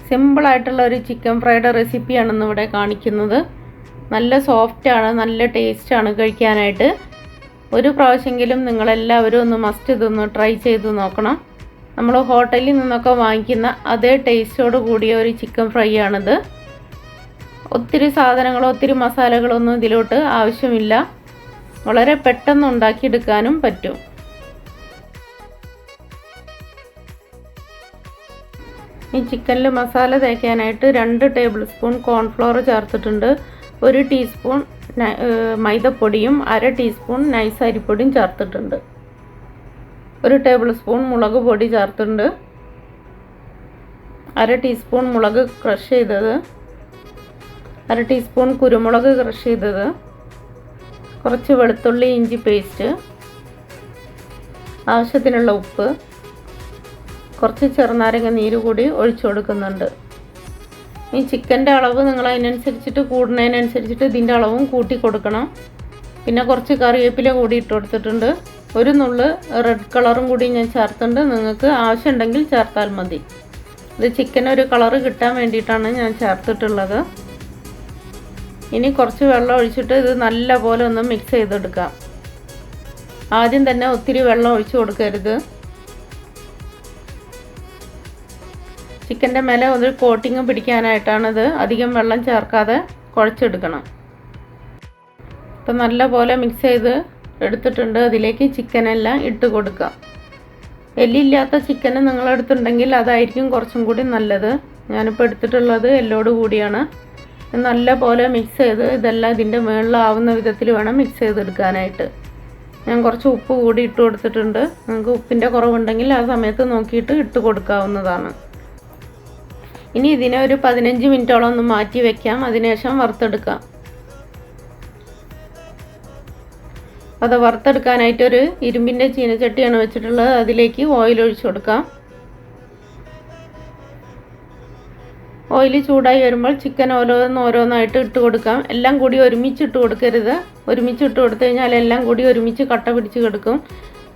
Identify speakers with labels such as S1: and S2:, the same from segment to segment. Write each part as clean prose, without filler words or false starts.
S1: സിമ്പിളായിട്ടുള്ള ഒരു chicken fried റെസിപ്പിയാണ് ഇന്നിവിടെ കാണിക്കുന്നത്. നല്ല സോഫ്റ്റാണ്, നല്ല ടേസ്റ്റാണ് കഴിക്കാനായിട്ട്. ഒരു പ്രാവശ്യമെങ്കിലും നിങ്ങളെല്ലാവരും ഒന്ന് മസ്റ്റ് ഇതൊന്ന് ട്രൈ ചെയ്ത് നോക്കണം. നമ്മൾ ഹോട്ടലിൽ നിന്നൊക്കെ വാങ്ങിക്കുന്ന അതേ ടേസ്റ്റോട് കൂടിയ ഒരു ചിക്കൻ ഫ്രൈ ആണിത്. ഒത്തിരി സാധനങ്ങളോ ഒത്തിരി മസാലകളൊന്നും ഇതിലോട്ട് ആവശ്യമില്ല. വളരെ പെട്ടെന്ന് ഉണ്ടാക്കിയെടുക്കാനും പറ്റും. ഈ ചിക്കനിൽ മസാല തേക്കാനായിട്ട് 2 ടേബിൾ സ്പൂൺ കോൺഫ്ലവർ ചേർത്തിട്ടുണ്ട്. 1 ടീസ്പൂൺ മൈദപ്പൊടിയും 1/2 ടീസ്പൂൺ നൈസ് അരിപ്പൊടിയും ചേർത്തിട്ടുണ്ട്. 1 ടേബിൾ സ്പൂൺ മുളക് പൊടി ചേർത്തിട്ടുണ്ട്. 1/2 ടീസ്പൂൺ മുളക് ക്രഷ് ചെയ്തത്, 1/2 ടീസ്പൂൺ കുരുമുളക് ക്രഷ് ചെയ്തത്, കുറച്ച് വെളുത്തുള്ളി ഇഞ്ചി പേസ്റ്റ്, ആവശ്യത്തിനുള്ള ഉപ്പ്, കുറച്ച് ചെറുനാരങ്ങ നീര് കൂടി ഒഴിച്ചു കൊടുക്കുന്നുണ്ട്. ഈ ചിക്കൻ്റെ അളവ് നിങ്ങൾ അതിനനുസരിച്ചിട്ട് കൂടുന്നതിനനുസരിച്ചിട്ട് ഇതിൻ്റെ അളവും കൂട്ടി കൊടുക്കണം. പിന്നെ കുറച്ച് കറിവേപ്പില കൂടി ഇട്ട് കൊടുത്തിട്ടുണ്ട്. 1 നുള്ള് റെഡ് കളറും കൂടി ഞാൻ ചേർത്തിട്ടുണ്ട്. നിങ്ങൾക്ക് ആവശ്യമുണ്ടെങ്കിൽ ചേർത്താൽ മതി. ഇത് ചിക്കൻ ഒരു കളറ് കിട്ടാൻ വേണ്ടിയിട്ടാണ് ഞാൻ ചേർത്തിട്ടുള്ളത്. ഇനി കുറച്ച് വെള്ളം ഒഴിച്ചിട്ട് ഇത് നല്ല പോലെ ഒന്ന് മിക്സ് ചെയ്തെടുക്കാം. ആദ്യം തന്നെ ഒത്തിരി വെള്ളം ഒഴിച്ചു കൊടുക്കരുത്. ചിക്കൻ്റെ മേലെ ഒരു കോട്ടിങ് പിടിക്കാനായിട്ടാണിത്. അധികം വെള്ളം ചേർക്കാതെ കുഴച്ചെടുക്കണം. ഇപ്പം നല്ല പോലെ മിക്സ് ചെയ്ത് എടുത്തിട്ടുണ്ട്. അതിലേക്ക് ചിക്കനെല്ലാം ഇട്ട് കൊടുക്കാം. എല്ലില്ലാത്ത ചിക്കൻ നിങ്ങളെടുത്തുണ്ടെങ്കിൽ അതായിരിക്കും കുറച്ചും കൂടി നല്ലത്. ഞാനിപ്പോൾ എടുത്തിട്ടുള്ളത് എല്ലോട് കൂടിയാണ്. നല്ല പോലെ മിക്സ് ചെയ്ത് ഇതെല്ലാം ഇതിൻ്റെ മുകളിലാവുന്ന വിധത്തിൽ വേണം മിക്സ് ചെയ്തെടുക്കാനായിട്ട്. ഞാൻ കുറച്ച് ഉപ്പ് കൂടി ഇട്ട് കൊടുത്തിട്ടുണ്ട്. നിങ്ങൾക്ക് ഉപ്പിൻ്റെ കുറവുണ്ടെങ്കിൽ ആ സമയത്ത് നോക്കിയിട്ട് ഇട്ട് കൊടുക്കാവുന്നതാണ്. ഇനി ഇതിനെ ഒരു 15 മിനിറ്റോളം ഒന്ന് മാറ്റി വയ്ക്കാം. അതിനുശേഷം വറുത്തെടുക്കാം. അത് വറുത്തെടുക്കാനായിട്ടൊരു ഇരുമ്പിൻ്റെ ചീനച്ചട്ടിയാണ് വെച്ചിട്ടുള്ളത്. അതിലേക്ക് ഓയിൽ ഒഴിച്ചു കൊടുക്കാം. ഓയിൽ ചൂടായി വരുമ്പോൾ ചിക്കൻ ഓരോന്നായിട്ട് ഇട്ട് കൊടുക്കാം. എല്ലാം കൂടി ഒരുമിച്ച് ഇട്ട് കൊടുക്കരുത്. ഒരുമിച്ച് ഇട്ട് കൊടുത്തു കഴിഞ്ഞാൽ എല്ലാം കൂടി ഒരുമിച്ച് കട്ട പിടിച്ച് കിടക്കും.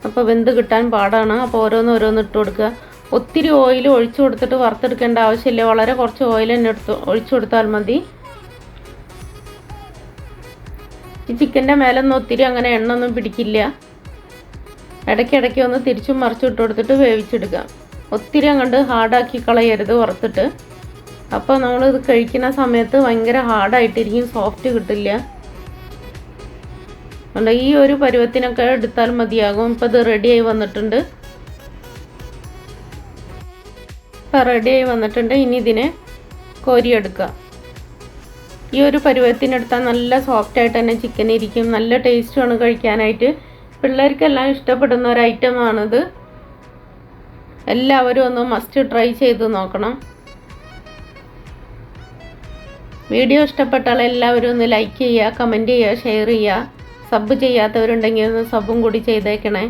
S1: അപ്പോൾ വെന്ത് കിട്ടാൻ പാടാണ്. അപ്പോൾ ഓരോന്ന് ഇട്ട് കൊടുക്കുക. ഒത്തിരി ഓയിൽ ഒഴിച്ചു കൊടുത്തിട്ട് വറുത്തെടുക്കേണ്ട ആവശ്യമില്ല. വളരെ കുറച്ച് ഓയിൽ തന്നെ ഒഴിച്ചു കൊടുത്താൽ മതി. ഈ ചിക്കൻ്റെ മേലൊന്നും ഒത്തിരി അങ്ങനെ എണ്ണ ഒന്നും പിടിക്കില്ല. ഇടയ്ക്കിടയ്ക്ക് ഒന്ന് തിരിച്ചും മറിച്ചും ഇട്ട് കൊടുത്തിട്ട് വേവിച്ചെടുക്കാം. ഒത്തിരി അങ്ങോട്ട് ഹാർഡാക്കി കളയരുത് വറുത്തിട്ട്. അപ്പോൾ നമ്മളിത് കഴിക്കുന്ന സമയത്ത് ഭയങ്കര ഹാർഡായിട്ടിരിക്കും, സോഫ്റ്റ് കിട്ടില്ല. അതുകൊണ്ട് ഈ ഒരു പരുവത്തിനൊക്കെ എടുത്താൽ മതിയാകും. ഇപ്പോൾ ഇത് റെഡിയായി വന്നിട്ടുണ്ട്. ഇനി ഇതിനെ കോരിയെടുക്കുക. ഈ ഒരു പരുവത്തിനെടുത്താൽ നല്ല സോഫ്റ്റായിട്ട് തന്നെ ചിക്കൻ ഇരിക്കും. നല്ല ടേസ്റ്റുമാണ് കഴിക്കാനായിട്ട്. പിള്ളേർക്കെല്ലാം ഇഷ്ടപ്പെടുന്ന ഒരു ഐറ്റമാണിത്. എല്ലാവരും ഒന്ന് മസ്റ്റ് ട്രൈ ചെയ്ത് നോക്കണം. വീഡിയോ ഇഷ്ടപ്പെട്ടാൽ എല്ലാവരും ഒന്ന് ലൈക്ക് ചെയ്യുക, കമൻറ്റ് ചെയ്യുക, ഷെയർ ചെയ്യുക. സബ് ചെയ്യാത്തവരുണ്ടെങ്കിൽ ഒന്ന് സബും കൂടി ചെയ്തേക്കണേ.